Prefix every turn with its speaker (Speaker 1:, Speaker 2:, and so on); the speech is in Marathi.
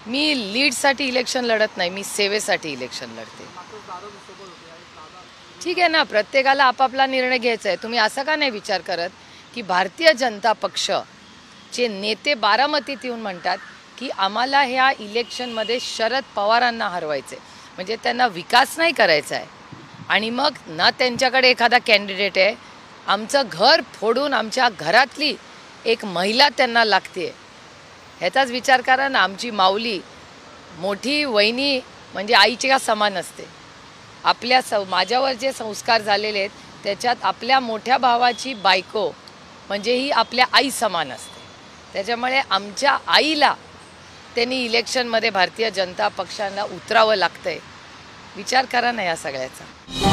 Speaker 1: मी लीडसाठी इलेक्शन लढत नाही, मी सेवेसाठी इलेक्शन लढते. ठीक आहे ना, प्रत्येकाला आपापला निर्णय घ्यायचा आहे. तुम्ही असं का नाही विचार करत की भारतीय जनता पक्षचे नेते बारामतीत येऊन म्हणतात की आम्हाला ह्या इलेक्शनमध्ये शरद पवारांना हरवायचे, म्हणजे त्यांना विकास नाही करायचा आहे. आणि मग ना त्यांच्याकडे एखादा कॅन्डिडेट आहे, आमचं घर फोडून आमच्या घरातली एक महिला त्यांना लागते. ह्याचाच विचार करा ना. आमची माऊली मोठी वहिनी म्हणजे आईच्या समान असते. माझ्यावर जे संस्कार झालेले आहेत त्याच्यात आपल्या मोठ्या भावाची बायको म्हणजे ही आपल्या आई समान असते. त्याच्यामुळे आमच्या आईला त्यांनी इलेक्शनमध्ये भारतीय जनता पक्षाला उतरावं लागतंय. विचार करा ना या सगळ्याचा.